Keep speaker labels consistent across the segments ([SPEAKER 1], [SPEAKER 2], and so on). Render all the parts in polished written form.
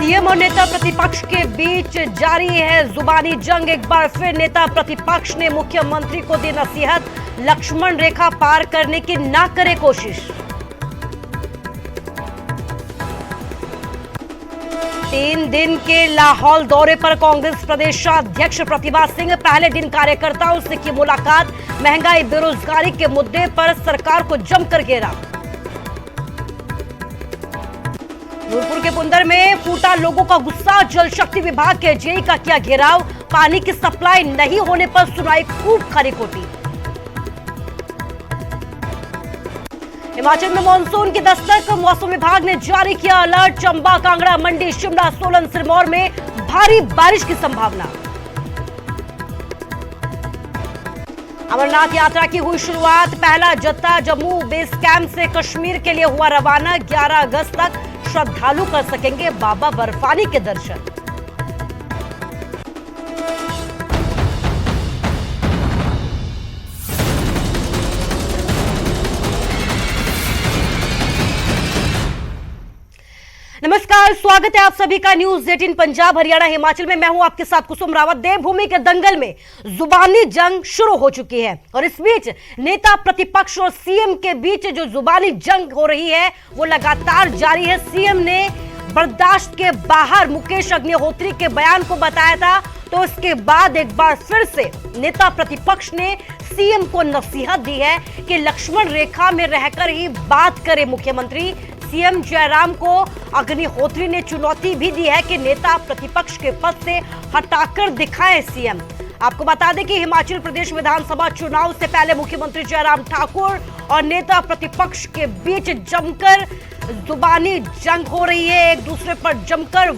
[SPEAKER 1] CM और नेता प्रतिपक्ष के बीच जारी है जुबानी जंग। एक बार फिर नेता प्रतिपक्ष ने मुख्यमंत्री को दी नसीहत, लक्ष्मण रेखा पार करने की ना करे कोशिश। 3 दिन के लाहौल दौरे पर कांग्रेस प्रदेशाध्यक्ष प्रतिभा सिंह, पहले दिन कार्यकर्ताओं से की मुलाकात, महंगाई बेरोजगारी के मुद्दे पर सरकार को जमकर घेरा। नूरपुर के पुंदर में फूटा लोगों का गुस्सा, जल शक्ति विभाग के जेई का किया घेराव, पानी की सप्लाई नहीं होने पर सुनाई खूब खरी खोटी। हिमाचल में मानसून की दस्तक, मौसम विभाग ने जारी किया अलर्ट, चंबा, कांगड़ा, मंडी, शिमला, सोलन, सिरमौर में भारी बारिश की संभावना। अमरनाथ यात्रा की हुई शुरुआत, पहला जत्था जम्मू बेस कैंप से कश्मीर के लिए हुआ रवाना। 11 अगस्त तक श्रद्धालु कर सकेंगे बाबा बर्फानी के दर्शन। नमस्कार, स्वागत है आप सभी का न्यूज 18 पंजाब हरियाणा हिमाचल में। मैं हूं आपके साथ कुसुम रावत। देवभूमि के दंगल में जुबानी जंग शुरू हो चुकी है और इस बीच नेता प्रतिपक्ष और सीएम के बीच जो जुबानी जंग हो रही है वो लगातार जारी है। सीएम ने बर्दाश्त के बाहर मुकेश अग्निहोत्री के बयान को बताया था, तो इसके बाद एक बार फिर से नेता प्रतिपक्ष ने सीएम को नसीहत दी है कि लक्ष्मण रेखा में रहकर ही बात करे मुख्यमंत्री। सीएम जयराम को अग्निहोत्री ने चुनौती भी दी है कि नेता प्रतिपक्ष के पद से हटाकर दिखाएं सीएम। आपको बता दें कि हिमाचल प्रदेश विधानसभा चुनाव से पहले मुख्यमंत्री जयराम ठाकुर और नेता प्रतिपक्ष के बीच जमकर जुबानी जंग हो रही है। एक दूसरे पर जमकर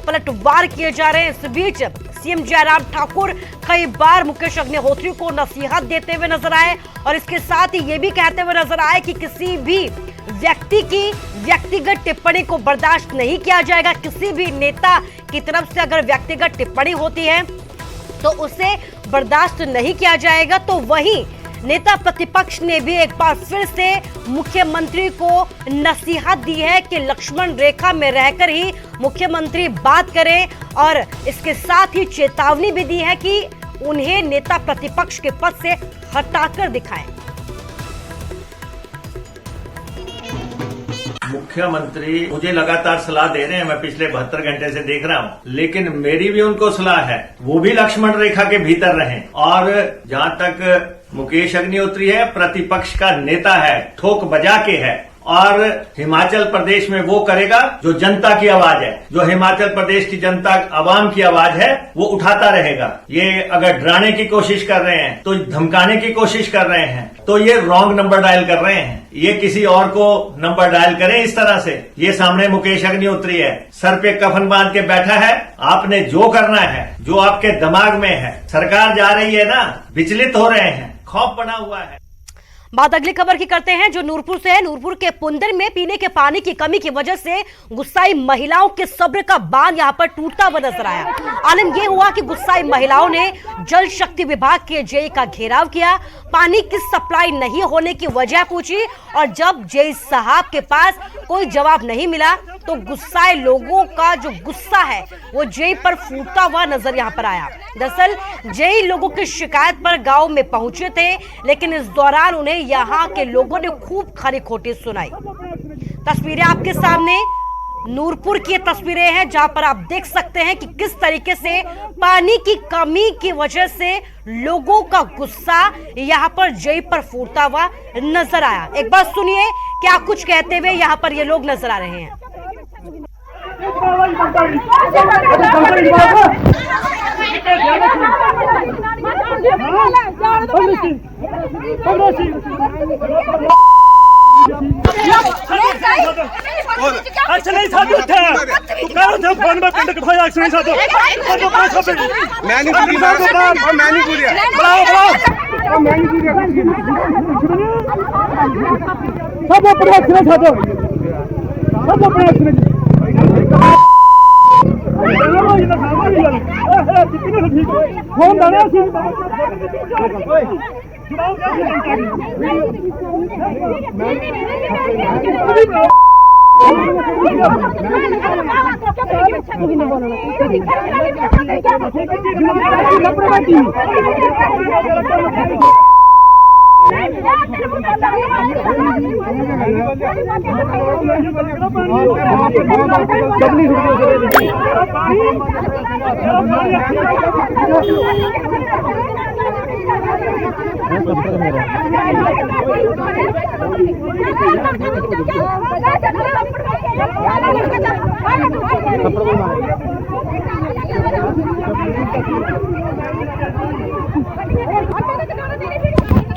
[SPEAKER 1] पलटवार किए जा रहे हैं। इस बीच सीएम जयराम ठाकुर कई बार मुकेश अग्निहोत्री को नसीहत देते हुए नजर आए और इसके साथ ही ये भी कहते हुए नजर आए कि किसी भी व्यक्ति की व्यक्तिगत टिप्पणी को बर्दाश्त नहीं किया जाएगा। किसी भी नेता की तरफ से अगर व्यक्तिगत टिप्पणी होती है तो उसे बर्दाश्त नहीं किया जाएगा। तो वहीं नेता प्रतिपक्ष ने भी एक बार फिर से मुख्यमंत्री को नसीहत दी है कि लक्ष्मण रेखा में रहकर ही मुख्यमंत्री बात करें और इसके साथ ही चेतावनी भी दी है कि उन्हें नेता प्रतिपक्ष के पद से हटाकर दिखाएं।
[SPEAKER 2] मुख्यमंत्री मुझे लगातार सलाह दे रहे हैं, मैं पिछले 72 घंटे से देख रहा हूं, लेकिन मेरी भी उनको सलाह है वो भी लक्ष्मण रेखा के भीतर रहें। और जहां तक मुकेश अग्निहोत्री है, प्रतिपक्ष का नेता है, ठोक बजा के है और हिमाचल प्रदेश में वो करेगा जो जनता की आवाज है, जो हिमाचल प्रदेश की जनता आवाम की आवाज है वो उठाता रहेगा। ये अगर डराने की कोशिश कर रहे हैं तो धमकाने की कोशिश कर रहे हैं तो ये रॉन्ग नंबर डायल कर रहे हैं। ये किसी और को नंबर डायल करें इस तरह से। ये सामने मुकेश अग्निहोत्री है, सर पे कफन बांध के बैठा है। आपने जो करना है, जो आपके दिमाग में है, सरकार जा रही है ना, विचलित हो रहे हैं, खौफ बना हुआ है।
[SPEAKER 1] बात अगली खबर की करते हैं जो नूरपुर से है। नूरपुर के पुंदर में पीने के पानी की कमी की वजह से गुस्साई महिलाओं के सब्र का बांध यहां पर टूटता हुआ नजर आया। आलम यह हुआ कि गुस्साई महिलाओं ने जल शक्ति विभाग के जेई का घेराव किया, पानी की सप्लाई नहीं होने की वजह पूछी और जब जेई साहब के पास कोई जवाब नहीं मिला तो गुस्साए लोगों का जो गुस्सा है वो जेई पर फूटता हुआ नजर यहां पर आया। दरअसल जेई लोगों की शिकायत पर गांव में पहुंचे थे, लेकिन इस दौरान उन्हें यहाँ के लोगों ने खूब खरी खोटी सुनाई। तस्वीरें आपके सामने नूरपुर की तस्वीरें हैं जहां पर आप देख सकते हैं कि किस तरीके से पानी की कमी की वजह से लोगों का गुस्सा यहां पर जेई पर फूटता हुआ नजर आया। एक बार सुनिए क्या कुछ कहते हुए यहां पर ये लोग नजर आ रहे हैं।
[SPEAKER 3] अच्छा नहीं साधु थे तू करो थे फोन में पिंड के भाई अच्छा नहीं साधु मैं नहीं पूरी बात और मैं नहीं पूरी ब्रावो मैं नहीं पूरी सब अपने अच्छा साधु सब अपने अच्छा फोन दाना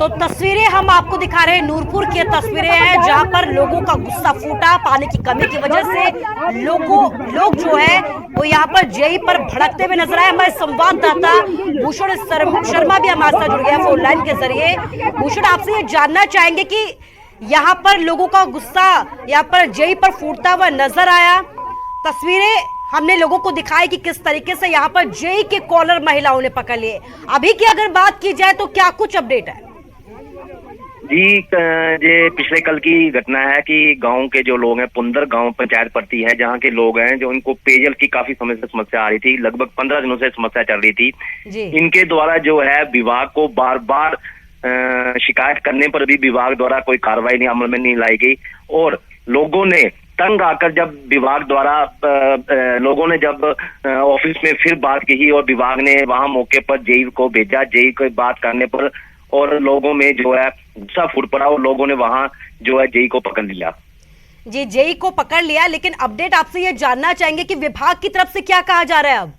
[SPEAKER 1] तो तस्वीरें हम आपको दिखा रहे हैं, नूरपुर की तस्वीरें हैं जहां पर लोगों का गुस्सा फूटा। पानी की कमी की वजह से लोग जो है वो यहाँ पर जेई पर भड़कते हुए नजर आए। हमारे संवाददाता भूषण शर्मा भी हमारे साथ जुड़ गया फोन लाइन के जरिए। भूषण, आपसे ये जानना चाहेंगे कि यहाँ पर लोगों का गुस्सा यहाँ पर जेई पर फूटता हुआ नजर आया। तस्वीरें हमने लोगों को दिखाई कि किस तरीके से यहाँ पर जेई के कॉलर महिलाओं ने पकड़ लिए। अभी की अगर बात की जाए तो क्या कुछ अपडेट है?
[SPEAKER 4] जी, ये पिछले कल की घटना है कि गांव के जो लोग हैं, पुंदर गांव पंचायत पड़ती है, जहां के लोग हैं जो इनको पेयजल की काफी समय से समस्या आ रही थी। लगभग 15 दिनों से समस्या चल रही थी
[SPEAKER 1] जी।
[SPEAKER 4] इनके द्वारा जो है विभाग को बार बार शिकायत करने पर भी विभाग द्वारा कोई कार्रवाई नहीं अमल में नहीं लाई गई और लोगों ने तंग आकर जब विभाग द्वारा लोगों ने जब ऑफिस में फिर बात की और विभाग ने वहां मौके पर जेई को भेजा। जेई को बात करने पर और लोगों में जो है गुस्सा फूट पड़ा और लोगों ने वहां जो है जेई को पकड़ लिया।
[SPEAKER 1] जी, जेई को पकड़ लिया, लेकिन अपडेट आपसे ये जानना चाहेंगे कि विभाग की तरफ से क्या कहा जा रहा है अब?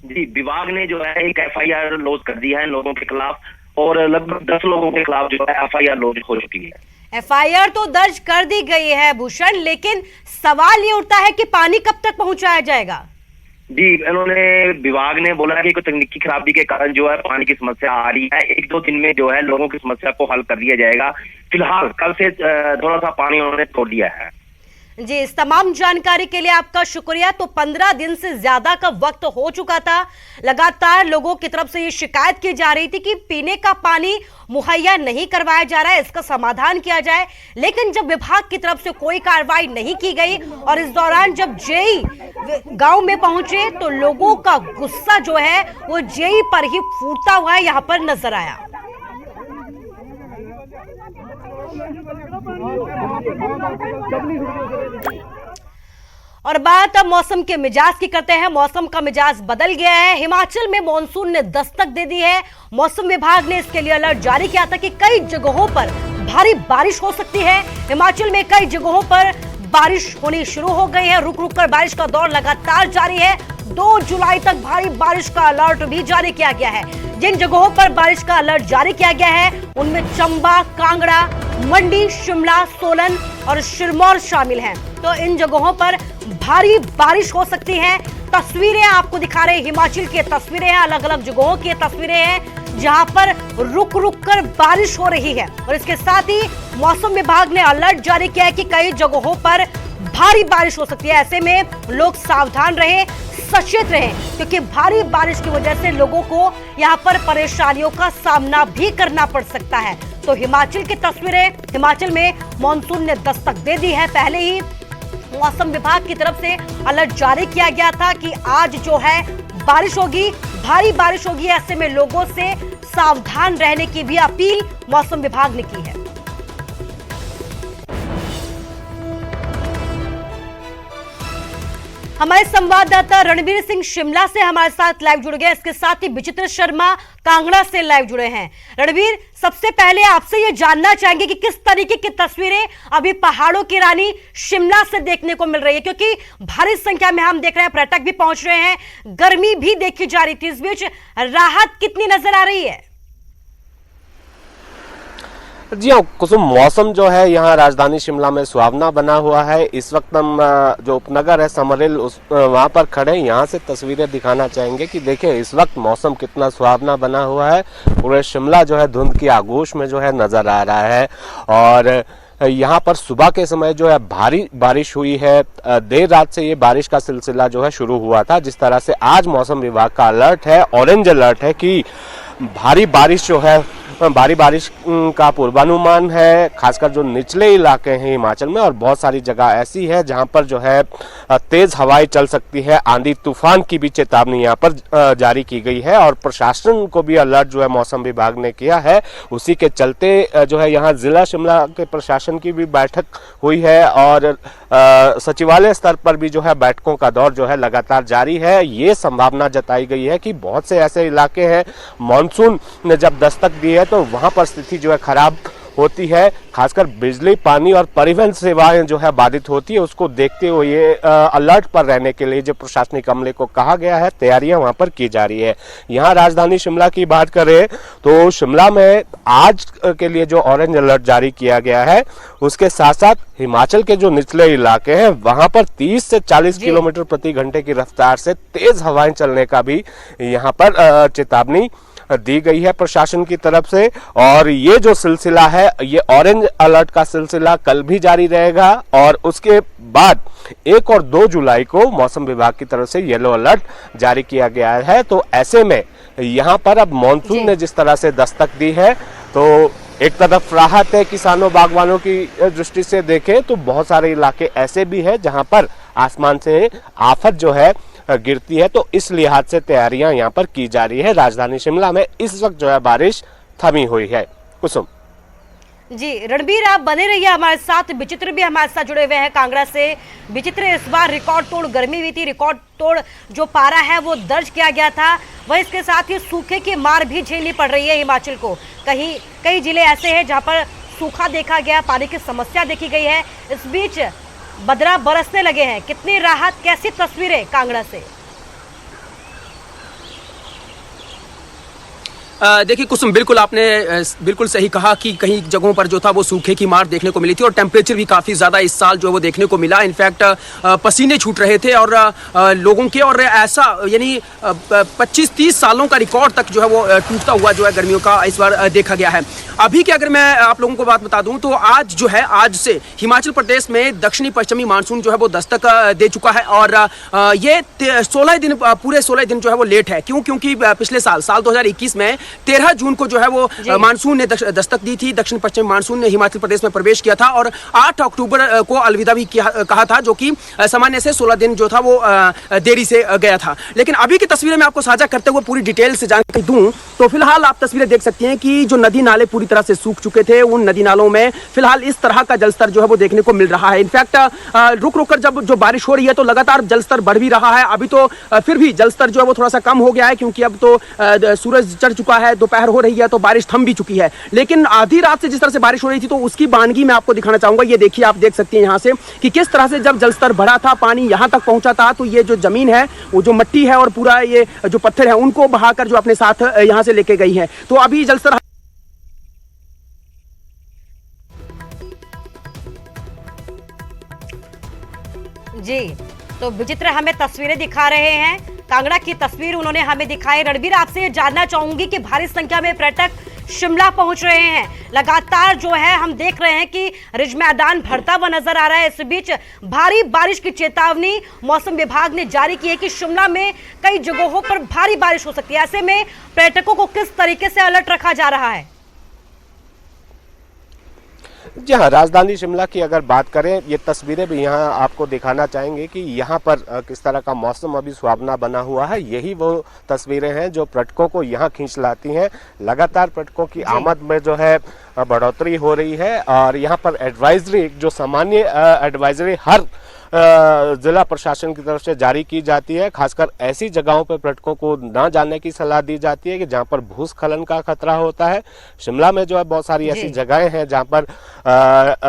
[SPEAKER 4] जी, विभाग ने जो है एक FIR लॉन्च कर दिया है लोगों के खिलाफ और लगभग 10 लोगों के खिलाफ जो है FIR लॉन्च हो चुकी है।
[SPEAKER 1] FIR तो दर्ज कर दी गई है भूषण, लेकिन सवाल ये उठता है कि पानी कब तक पहुंचाया जाएगा?
[SPEAKER 4] जी, इन्होंने विभाग ने बोला कि कोई तकनीकी खराबी के कारण जो है पानी की समस्या आ रही है। 1-2 दिन में जो है लोगों की समस्या को हल कर दिया जाएगा। फिलहाल कल से थोड़ा सा पानी उन्होंने छोड़ दिया है।
[SPEAKER 1] जी, इस तमाम जानकारी के लिए आपका शुक्रिया। तो 15 दिन से ज्यादा का वक्त हो चुका था। लगातार लोगों की तरफ से ये शिकायत की जा रही थी कि पीने का पानी मुहैया नहीं करवाया जा रहा है, इसका समाधान किया जाए। लेकिन जब विभाग की तरफ से कोई कार्रवाई नहीं की गई और इस दौरान जब जेई गांव में पहुंचे तो लोगों का गुस्सा जो है वो जेई पर ही फूटता हुआ यहां पर नजर आया। और बात अब मौसम के मिजाज की करते हैं। मौसम का मिजाज बदल गया है। हिमाचल में मॉनसून ने दस्तक दे दी है। मौसम विभाग ने इसके लिए अलर्ट जारी किया था कि कई जगहों पर भारी बारिश हो सकती है। हिमाचल में कई जगहों पर बारिश होनी शुरू हो गई है। रुक रुक कर बारिश का दौर लगातार जारी है। 2 जुलाई तक भारी बारिश का अलर्ट भी जारी किया गया है। जिन जगहों पर बारिश का अलर्ट जारी किया गया है उनमें चंबा, कांगड़ा, मंडी, शिमला, सोलन और सिरमौर शामिल हैं। तो इन जगहों पर भारी बारिश हो सकती है। तस्वीरें आपको दिखा रहे हैं, हिमाचल की तस्वीरें हैं, अलग अलग जगहों की तस्वीरें हैं जहां पर रुक रुक कर बारिश हो रही है। और इसके साथ ही मौसम विभाग ने अलर्ट जारी किया है कि कई जगहों पर भारी बारिश हो सकती है। ऐसे में लोग सावधान रहें, सचेत रहें, क्योंकि भारी बारिश की वजह से लोगों को यहां पर परेशानियों का सामना भी करना पड़ सकता है। तो हिमाचल की तस्वीरें, हिमाचल में मॉनसून ने दस्तक दे दी है। पहले ही मौसम विभाग की तरफ से अलर्ट जारी किया गया था कि आज जो है बारिश होगी, भारी बारिश होगी। ऐसे में लोगों से सावधान रहने की भी अपील मौसम विभाग ने की है। हमारे संवाददाता रणवीर सिंह शिमला से हमारे साथ लाइव जुड़ गए। इसके साथ ही विचित्र शर्मा कांगड़ा से लाइव जुड़े हैं। रणवीर, सबसे पहले आपसे ये जानना चाहेंगे कि किस तरीके की तस्वीरें अभी पहाड़ों की रानी शिमला से देखने को मिल रही है, क्योंकि भारी संख्या में हम देख रहे हैं पर्यटक भी पहुंच रहे हैं, गर्मी भी देखी जा रही थी। इस बीच राहत कितनी नजर आ रही है?
[SPEAKER 5] जी हाँ कुसुम, मौसम जो है यहाँ राजधानी शिमला में सुहावना बना हुआ है। इस वक्त हम जो उपनगर है समरहिल वहाँ पर खड़े हैं। यहाँ से तस्वीरें दिखाना चाहेंगे कि देखिए इस वक्त मौसम कितना सुहावना बना हुआ है। पूरे शिमला जो है धुंध की आगोश में जो है नजर आ रहा है। और यहाँ पर सुबह के समय जो है भारी बारिश हुई है। देर रात से ये बारिश का सिलसिला जो है शुरू हुआ था। जिस तरह से आज मौसम विभाग का अलर्ट है, ऑरेंज अलर्ट है कि भारी बारिश जो है भारी बारिश का पूर्वानुमान है, खासकर जो निचले इलाके हैं हिमाचल में, और बहुत सारी जगह ऐसी है जहां पर जो है तेज हवाएं चल सकती है, आंधी तूफान की भी चेतावनी यहां पर जारी की गई है और प्रशासन को भी अलर्ट जो है मौसम विभाग ने किया है। उसी के चलते जो है यहाँ जिला शिमला के प्रशासन की भी बैठक हुई है और सचिवालय स्तर पर भी जो है बैठकों का दौर जो है लगातार जारी है। ये संभावना जताई गई है कि बहुत से ऐसे इलाके हैं, मानसून ने जब दस्तक दी है तो वहां पर स्थिति जो है खराब होती है, खासकर बिजली, पानी और परिवहन सेवाएं जो है बाधित होती है। उसको देखते हुए अलर्ट पर रहने के लिए जो प्रशासनिक अमले को कहा गया है, तैयारियां वहां पर की जा रही है। यहाँ राजधानी शिमला की बात करें तो शिमला में आज के लिए जो ऑरेंज अलर्ट जारी किया गया है, उसके साथ साथ हिमाचल के जो निचले इलाके हैं वहां पर 30 से 40 किलोमीटर प्रति घंटे की रफ्तार से तेज हवाएं चलने का भी यहाँ पर चेतावनी दी गई है प्रशासन की तरफ से। और ये जो सिलसिला है, ये ऑरेंज अलर्ट का सिलसिला कल भी जारी रहेगा और उसके बाद 1 और 2 जुलाई को मौसम विभाग की तरफ से येलो अलर्ट जारी किया गया है। तो ऐसे में यहाँ पर अब मॉनसून ने जिस तरह से दस्तक दी है, तो एक तरफ राहत है किसानों बागवानों की दृष्टि से देखें तो बहुत सारे इलाके ऐसे भी हैं जहां पर आसमान से आफत जो है गिरती है। तो इस लिहाज से तैयारियां यहां पर की जा रही है। राजधानी शिमला में इस वक्त जो है बारिश थमी हुई है। कुसुम
[SPEAKER 1] जी, रणबीर आप बने रहिए हमारे साथ। विचित्र भी हमारे साथ जुड़े हुए हैं कांगड़ा से। विचित्र, इस बार रिकॉर्ड तोड़ गर्मी हुई थी, रिकॉर्ड तोड़ जो पारा है वो दर्ज किया गया था। वहीं इसके साथ ही सूखे की मार भी झेलनी पड़ रही है हिमाचल को। कई जिले ऐसे हैं जहां पर सूखा देखा गया, पानी की समस्या देखी गई है। इस बीच बदरा बरसने लगे हैं। कितनी राहत, कैसी तस्वीरें कांगड़ा से?
[SPEAKER 6] देखिए कुसुम, बिल्कुल आपने बिल्कुल सही कहा कि कहीं जगहों पर जो था वो सूखे की मार देखने को मिली थी और टेम्परेचर भी काफ़ी ज़्यादा इस साल जो है वो देखने को मिला। इनफैक्ट पसीने छूट रहे थे और लोगों के, और ऐसा यानी 25-30 सालों का रिकॉर्ड तक जो है वो टूटता हुआ जो है गर्मियों का इस बार देखा गया है। अभी की अगर मैं आप लोगों को बात बता दूं तो आज जो है, आज से हिमाचल प्रदेश में दक्षिणी पश्चिमी मानसून जो है वो दस्तक दे चुका है और ये 16 दिन, पूरे 16 दिन जो है वो लेट है। क्योंकि पिछले साल 2021 में 13 जून को जो है वो मानसून ने दस्तक दी थी। दक्षिण पश्चिम मानसून ने हिमाचल प्रदेश में प्रवेश किया था और 8 अक्टूबर को अलविदा भी कहा था, जो कि सामान्य से 16 दिन जो था वो देरी से गया था। लेकिन अभी की तस्वीरें मैं आपको साझा करते हुए पूरी डिटेल से जानकारी दूं तो फिलहाल आप तस्वीरें देख सकती हैं कि जो नदी नाले पूरी तरह से सूख चुके थे, उन नदी नालों में फिलहाल इस तरह का जलस्तर जो है वो देखने को मिल रहा है। इनफैक्ट रुक रुक कर जब जो बारिश हो रही है तो लगातार जलस्तर बढ़ भी रहा है। अभी तो फिर भी जलस्तर जो है वो थोड़ा सा कम हो गया है, क्योंकि अब तो सूरज चढ़ चुका है, दोपहर हो रही है तो बारिश थम भी चुकी है। लेकिन आधी रात से जिस तरह से बारिश हो रही थी तो उसकी बानगी मैं आपको दिखाना चाहूंगा। ये देखिए, आप देख सकते हैं यहाँ से कि किस तरह से जब जलस्तर बढ़ा था, पानी यहाँ तक पहुंचा था, तो ये जो जमीन है, वो जो मिट्टी है और पूरा ये जो पत्थर है, उनको बहाकर जो अपने साथ यहाँ से लेके गई है। तो अभी जलस्तर
[SPEAKER 1] जी, तो विचित्र हमें तस्वीरें दिखा रहे हैं, कांगड़ा की तस्वीर उन्होंने हमें दिखाई। रणबीर, आपसे ये जानना चाहूंगी कि भारी संख्या में पर्यटक शिमला पहुंच रहे हैं। लगातार जो है हम देख रहे हैं कि रिज मैदान भरता हुआ नजर आ रहा है। इस बीच भारी बारिश की चेतावनी मौसम विभाग ने जारी की है कि शिमला में कई जगहों पर भारी बारिश हो सकती है। ऐसे में पर्यटकों को किस तरीके से अलर्ट रखा जा रहा है?
[SPEAKER 5] जी हाँ, राजधानी शिमला की अगर बात करें, ये तस्वीरें भी यहाँ आपको दिखाना चाहेंगे कि यहाँ पर किस तरह का मौसम अभी सुहावना बना हुआ है। यही वो तस्वीरें हैं जो पर्यटकों को यहाँ खींच लाती हैं। लगातार पर्यटकों की आमद में जो है बढ़ोतरी हो रही है और यहाँ पर एडवाइजरी, जो सामान्य एडवाइजरी हर जिला प्रशासन की तरफ से जारी की जाती है। खासकर ऐसी जगहों पर पर्यटकों को ना जाने की सलाह दी जाती है कि जहां पर भूस्खलन का खतरा होता है। शिमला में जो है बहुत सारी ऐसी जगहें हैं जहां पर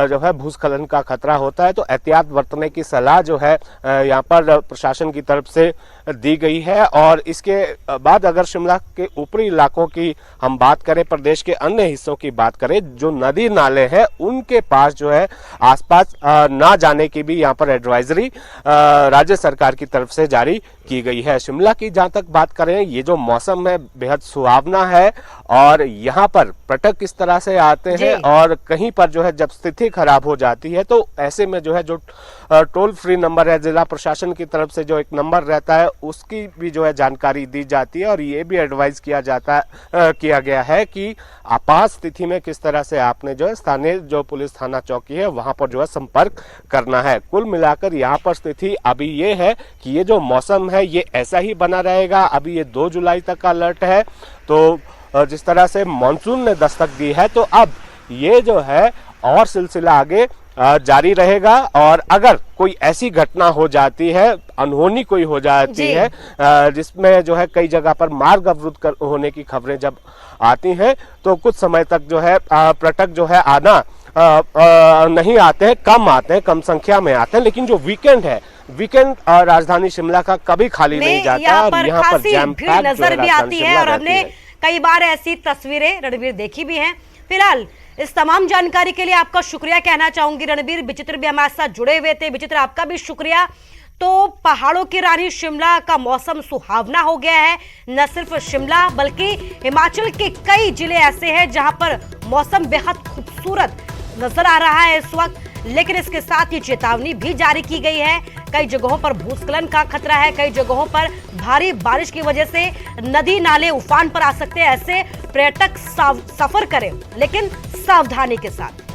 [SPEAKER 5] जो है भूस्खलन का खतरा होता है, तो एहतियात बरतने की सलाह जो है यहाँ पर प्रशासन की तरफ से दी गई है। और इसके बाद अगर शिमला के ऊपरी इलाकों की हम बात करें, प्रदेश के अन्य हिस्सों की बात करें, जो नदी नाले हैं उनके पास जो है आसपास ना जाने की भी यहाँ पर एडवाइजरी राज्य सरकार की तरफ से जारी की गई है। शिमला की जहां तक बात करें, ये जो मौसम है बेहद सुहावना है और यहाँ पर पर्यटक किस तरह से आते हैं और कहीं पर जो है जब स्थिति खराब हो जाती है तो ऐसे में जो है जो टोल फ्री नंबर है जिला प्रशासन की तरफ से जो एक नंबर रहता है उसकी भी जो है जानकारी दी जाती है और ये भी एडवाइस किया गया है कि आपात स्थिति में किस तरह से आपने जो है स्थानीय जो पुलिस थाना चौकी है वहां पर जो है संपर्क करना है। कुल मिलाकर यहाँ पर स्थिति अभी ये है कि ये जो मौसम है ये ऐसा ही बना रहेगा। अभी ये 2 जुलाई तक का अलर्ट है, तो जिस तरह से मानसून ने दस्तक दी है तो अब ये जो है और सिलसिला आगे जारी रहेगा और अगर कोई ऐसी घटना हो जाती है, अनहोनी कोई हो जाती है जिसमें जो है कई जगह पर मार्ग अवरुद्ध होने की खबरें जब आती हैं तो कुछ समय तक जो है पर्यटक जो है आना नहीं आते हैं, कम आते हैं, कम संख्या में आते हैं। लेकिन जो वीकेंड है, वीकेंड राजधानी शिमला का कभी खाली नहीं जाता और यहाँ पर जैम पैक
[SPEAKER 1] नजर भी आती है और हमने कई बार ऐसी तस्वीरें रणबीर देखी भी हैं। फिलहाल इस तमाम जानकारी के लिए आपका शुक्रिया कहना चाहूंगी रणबीर। विचित्र भी हमारे साथ जुड़े हुए थे, विचित्र आपका भी शुक्रिया। तो पहाड़ों की रानी शिमला का मौसम सुहावना हो गया है। न सिर्फ शिमला बल्कि हिमाचल के कई जिले ऐसे हैं जहां पर मौसम बेहद खूबसूरत नजर आ रहा है इस वक्त, लेकिन इसके साथ ही चेतावनी भी जारी की गई है। कई जगहों पर भूस्खलन का खतरा है, कई जगहों पर भारी बारिश की वजह से नदी नाले उफान पर आ सकते हैं। ऐसे पर्यटक सफर करें लेकिन सावधानी के साथ।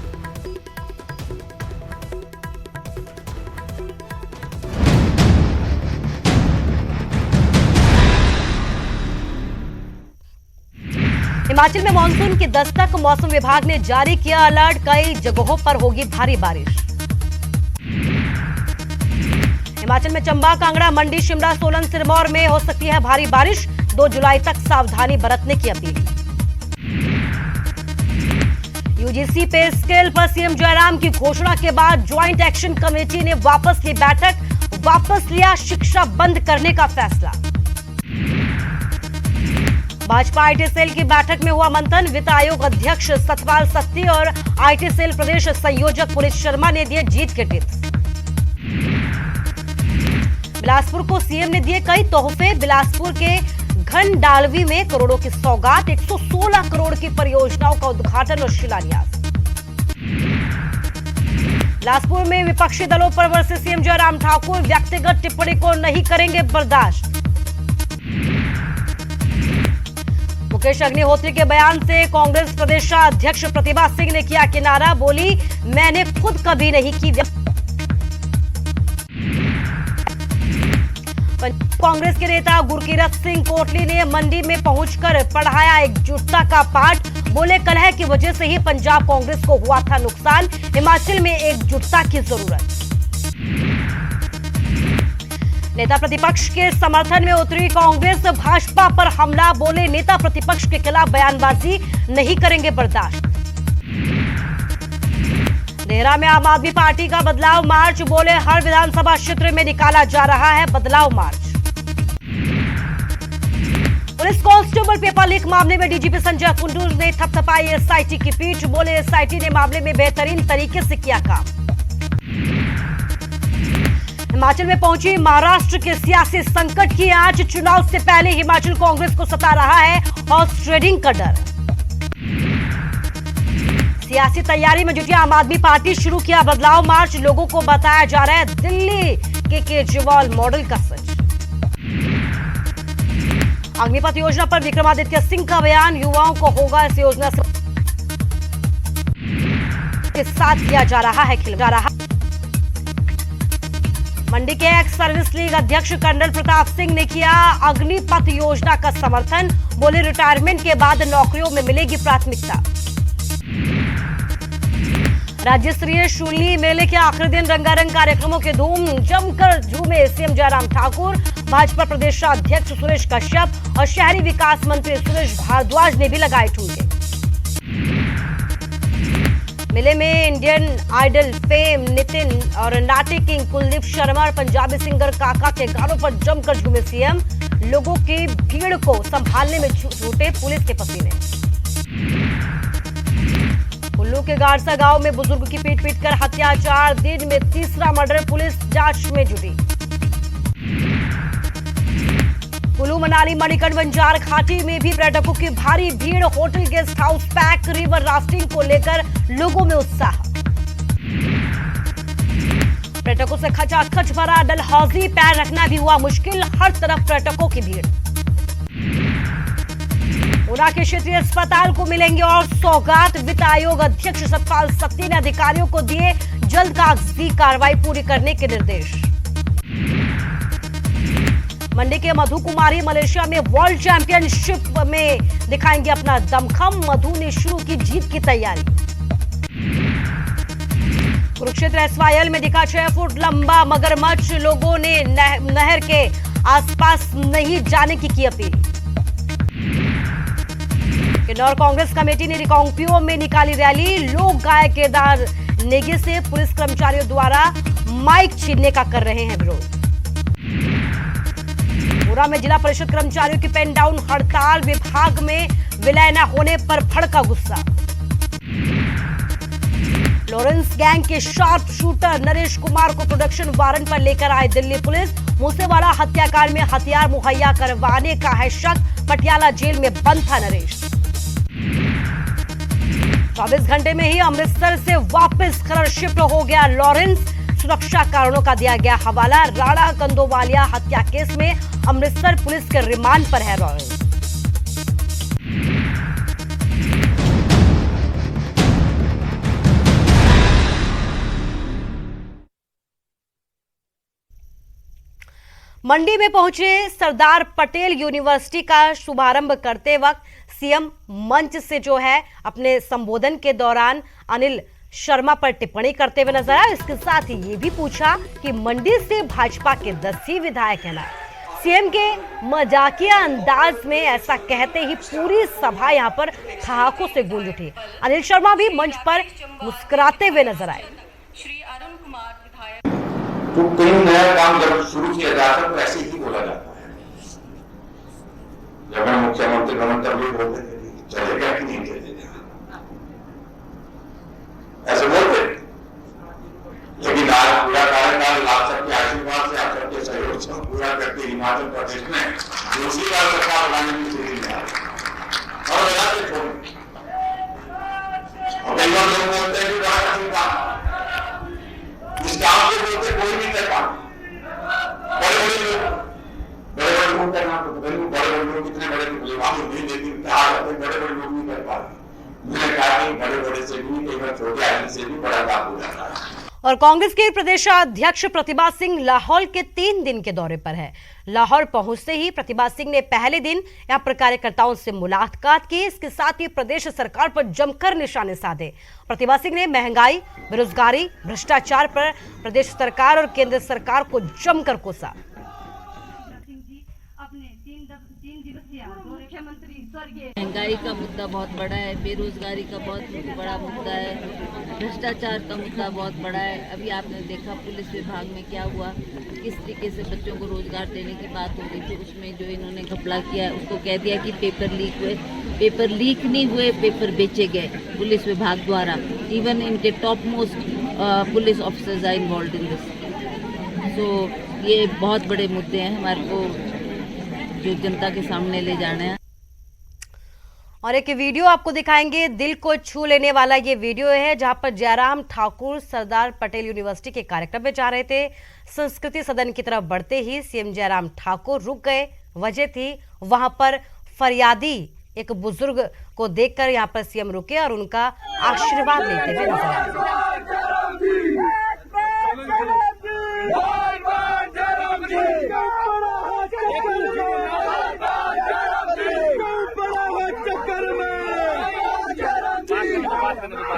[SPEAKER 1] हिमाचल में मानसून की दस्तक, मौसम विभाग ने जारी किया अलर्ट, कई जगहों पर होगी भारी बारिश। हिमाचल में चंबा, कांगड़ा, मंडी, शिमला, सोलन, सिरमौर में हो सकती है भारी बारिश। 2 जुलाई तक सावधानी बरतने की अपील। यूजीसी पे स्केल पर सीएम जयराम की घोषणा के बाद ज्वाइंट एक्शन कमेटी ने वापस ली बैठक, वापस लिया शिक्षा बंद करने का फैसला। भाजपा आईटी सेल की बैठक में हुआ मंथन, वित्त आयोग अध्यक्ष सतपाल सत्ती और आईटी सेल प्रदेश संयोजक पुनीत शर्मा ने दिए जीत के टिप्स। बिलासपुर को सीएम ने दिए कई तोहफे, बिलासपुर के घनडालवी में करोड़ों की सौगात, 116 करोड़ की परियोजनाओं का उद्घाटन और शिलान्यास। बिलासपुर में विपक्षी दलों पर वर्सेस सीएम जयराम ठाकुर, व्यक्तिगत टिप्पणी को नहीं करेंगे बर्दाश्त। मुकेश अग्निहोत्री के बयान से कांग्रेस प्रदेशाध्यक्ष प्रतिभा सिंह ने किया किनारा, बोली मैंने खुद कभी नहीं की। कांग्रेस के नेता गुरकीरत सिंह कोटली ने मंडी में पहुंचकर पढ़ाया एकजुटता का पाठ, बोले कलह की वजह से ही पंजाब कांग्रेस को हुआ था नुकसान, हिमाचल में एकजुटता की जरूरत। नेता प्रतिपक्ष के समर्थन में उतरी कांग्रेस, भाजपा पर हमला, बोले नेता प्रतिपक्ष के खिलाफ बयानबाजी नहीं करेंगे बर्दाश्त। देहरा में आम आदमी पार्टी का बदलाव मार्च, बोले हर विधानसभा क्षेत्र में निकाला जा रहा है बदलाव मार्च। पुलिस कांस्टेबल पेपर लीक मामले में डीजीपी संजय कुंडू ने थपथपाई एसआईटी की पीठ, बोले एसआईटी ने मामले में बेहतरीन तरीके से किया काम। हिमाचल में पहुंची महाराष्ट्र के सियासी संकट की आंच, चुनाव से पहले हिमाचल कांग्रेस को सता रहा है हॉर्स ट्रेडिंग का डर। सियासी तैयारी में जुटी आम आदमी पार्टी, शुरू किया बदलाव मार्च, लोगों को बताया जा रहा है दिल्ली के केजरीवाल मॉडल का सच। अग्निपथ योजना पर विक्रमादित्य सिंह का बयान, युवाओं को होगा इस योजना के साथ किया जा रहा है मंडी के एक्स सर्विस लीग अध्यक्ष कर्नल प्रताप सिंह ने किया अग्निपथ योजना का समर्थन, बोले रिटायरमेंट के बाद नौकरियों में मिलेगी प्राथमिकता। राज्य स्तरीय शूली मेले के आखिरी दिन रंगारंग कार्यक्रमों के धूम, जमकर झूमे सीएम जयराम ठाकुर, भाजपा प्रदेशाध्यक्ष सुरेश कश्यप और शहरी विकास मंत्री सुरेश भारद्वाज ने भी लगाए ठुमके। मेले में इंडियन आइडल फेम नितिन और नाटी किंग कुलदीप शर्मा और पंजाबी सिंगर काका के गानों पर जमकर झूमे सीएम, लोगों की भीड़ को संभालने में छूटे पुलिस के पसीने। कुल्लू के गारसा गांव में बुजुर्ग की पीट कर हत्याचार, दिन में तीसरा मर्डर, पुलिस जांच में जुटी। कुल्लू मनाली मणिकर्ण बंजार घाटी में भी पर्यटकों की भारी भीड़, hotel guest house pack, river rafting को लेकर लोगों में उत्साह। पर्यटकों से खचाखच भरा डलहौजी, पैर रखना भी हुआ मुश्किल, हर तरफ पर्यटकों की भीड़। ऊना के क्षेत्रीय अस्पताल को मिलेंगे और सौगात, वित्त आयोग अध्यक्ष सतपाल सत्ती ने अधिकारियों को दिए जल्द कागजी कार्रवाई पूरी करने के निर्देश। मंडी के मधु कुमारी मलेशिया में वर्ल्ड चैंपियनशिप में दिखाएंगे अपना दमखम, मधु ने शुरू की जीत की तैयारी। कुरुक्षेत्र एसवाईएल में दिखा 6 फुट लंबा मगरमच्छ, लोगों ने नहर के आसपास नहीं जाने की अपील। किन्नौर कांग्रेस कमेटी ने रिकांगपिओ में निकाली रैली, लोक गायक केदार नेगी से पुलिस कर्मचारियों द्वारा माइक छीनने का कर रहे हैं विरोध। पूरा में जिला परिषद कर्मचारियों की पेन डाउन हड़ताल, विभाग में विलय न होने पर भड़का गुस्सा। लॉरेंस गैंग के शार्प शूटर नरेश कुमार को प्रोडक्शन वारंट पर लेकर आई दिल्ली पुलिस, मूसेवाला हत्याकांड में हथियार मुहैया करवाने का है शक, पटियाला जेल में बंद था नरेश। 24 घंटे में ही अमृतसर से वापस खरड़ शिफ्ट हो गया लॉरेंस, सुरक्षा कारणों का दिया गया हवाला। राणा कंदोवालिया हत्या केस में अमृतसर पुलिस के रिमांड पर है लॉरेंस। मंडी में पहुंचे सरदार पटेल यूनिवर्सिटी का शुभारंभ करते वक्त सीएम मंच से जो है अपने संबोधन के दौरान अनिल शर्मा पर टिप्पणी करते हुए नजर आए। इसके साथ ही ये भी पूछा कि मंडी से भाजपा के 10 ही विधायक हैं ना। सीएम के मजाकिया अंदाज में ऐसा कहते ही पूरी सभा यहां पर ठहाकों से गूंज उठी। अनिल शर्मा भी मंच पर मुस्कुराते हुए नजर आए।
[SPEAKER 7] तो कोई नया काम जब शुरू किया जाता है तो ऐसे ही बोला जाता है। जब मैं मुख्यमंत्री बना तब भी बोलते थे चलेगा कि नहीं चलेगा, ऐसे बोलते। लेकिन आज पूरा कार्यकाल आप सबके आशीर्वाद से, आप सबके सहयोग से पूरा करके हिमाचल प्रदेश में दूसरी बार सरकार बनाने की स्थिति में और लगाते छोड़। और कई बार लोग बोलते हैं कि इस काम के बोलते कोई नहीं कर पाता। बड़े लोग करना तो बड़े लोग कितने बड़े नहीं, लेकिन बड़े लोग नहीं कर पाते। मैंने कहा कि बड़े से भी कई बार छोटे आदमी से भी बड़ा काम हो जाता है।
[SPEAKER 1] और कांग्रेस के प्रदेशाध्यक्ष प्रतिभा सिंह लाहौल के 3 दिन के दौरे पर है। लाहौल पहुंचते ही प्रतिभा सिंह ने पहले दिन यहां पर कार्यकर्ताओं से मुलाकात की। इसके साथ ही प्रदेश सरकार पर जमकर निशाने साधे। प्रतिभा सिंह ने महंगाई, बेरोजगारी, भ्रष्टाचार पर प्रदेश सरकार और केंद्र सरकार को जमकर कोसा।
[SPEAKER 8] महंगाई का मुद्दा बहुत बड़ा है, बेरोजगारी का बहुत बड़ा मुद्दा है, भ्रष्टाचार का मुद्दा बहुत बड़ा है। अभी आपने देखा पुलिस विभाग में क्या हुआ, किस तरीके से बच्चों को रोजगार देने की बात हो रही थी, उसमें जो इन्होंने घपला किया उसको कह दिया कि पेपर लीक हुए। पेपर लीक नहीं हुए, पेपर बेचे गए पुलिस विभाग द्वारा। इवन इनके top most police officers are involved in this. So ये बहुत बड़े मुद्दे हैं हमारे को जो जनता के सामने ले जाना है।
[SPEAKER 1] और एक वीडियो आपको दिखाएंगे, दिल को छू लेने वाला ये वीडियो है जहां पर जयराम ठाकुर सरदार पटेल यूनिवर्सिटी के कार्यक्रम में जा रहे थे। संस्कृति सदन की तरफ बढ़ते ही सीएम जयराम ठाकुर रुक गए। वजह थी वहां पर फरियादी एक बुजुर्ग को देखकर यहां पर सीएम रुके और उनका आशीर्वाद लेते हुए नजर आए।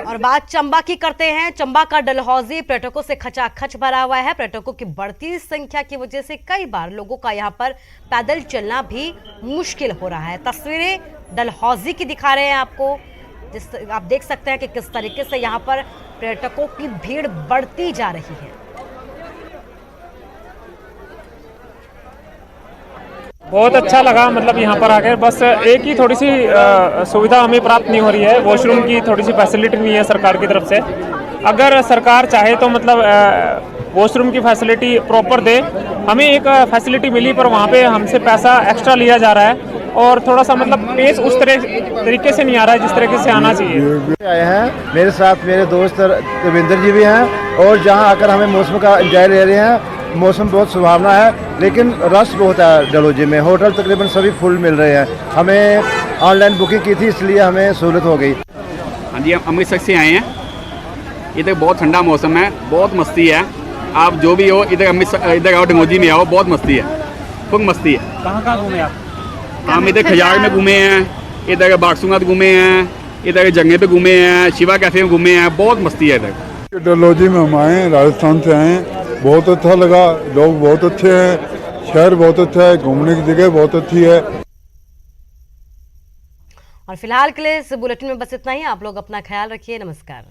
[SPEAKER 1] और बात चंबा की करते हैं। चंबा का डलहौजी पर्यटकों से खचाखच भरा हुआ है। पर्यटकों की बढ़ती संख्या की वजह से कई बार लोगों का यहां पर पैदल चलना भी मुश्किल हो रहा है। तस्वीरें डलहौजी की दिखा रहे हैं आपको, जिस आप देख सकते हैं कि किस तरीके से यहां पर पर्यटकों की भीड़ बढ़ती जा रही है।
[SPEAKER 9] बहुत अच्छा लगा, मतलब यहाँ पर आकर। बस एक ही थोड़ी सी सुविधा हमें प्राप्त नहीं हो रही है, वॉशरूम की थोड़ी सी फैसिलिटी नहीं है सरकार की तरफ से। अगर सरकार चाहे तो मतलब वॉशरूम की फैसिलिटी प्रॉपर दे। हमें एक फैसिलिटी मिली पर वहाँ पे हमसे पैसा एक्स्ट्रा लिया जा रहा है और थोड़ा सा मतलब पेश उस तरीके से नहीं आ रहा है जिस तरीके से आना चाहिए।
[SPEAKER 10] आए हैं मेरे साथ मेरे दोस्त रविंदर जी भी हैं और जहाँ आकर हमें मौसम का एंजॉय ले रहे हैं। मौसम बहुत सुहावना है लेकिन रश बहुत है डलहौजी में। होटल तकरीबन सभी फुल मिल रहे हैं। हमें ऑनलाइन बुकिंग की थी इसलिए हमें सहूलत हो गई।
[SPEAKER 11] हाँ जी, हम अमृतसर से आए हैं। इधर बहुत ठंडा मौसम है, बहुत मस्ती है। आप जो भी हो इधर अमृतसर इधर आओ, डलहौजी में आओ, बहुत मस्ती है, खूब मस्ती है।
[SPEAKER 9] कहाँ कहाँ घूमे आप?
[SPEAKER 11] हम इधर खजाक में घूमे हैं, इधर बागसुंगत घूमे हैं, इधर जंगे पे घूमे हैं, शिवा कैफे में घूमे हैं, बहुत मस्ती है इधर।
[SPEAKER 12] डलहौजी में हम आए हैं, राजस्थान से आए हैं। बहुत अच्छा लगा, लोग बहुत अच्छे हैं, शहर बहुत अच्छा है, घूमने की जगह बहुत अच्छी है।
[SPEAKER 1] और फिलहाल के लिए इस बुलेटिन में बस इतना ही। आप लोग अपना ख्याल रखिए। नमस्कार।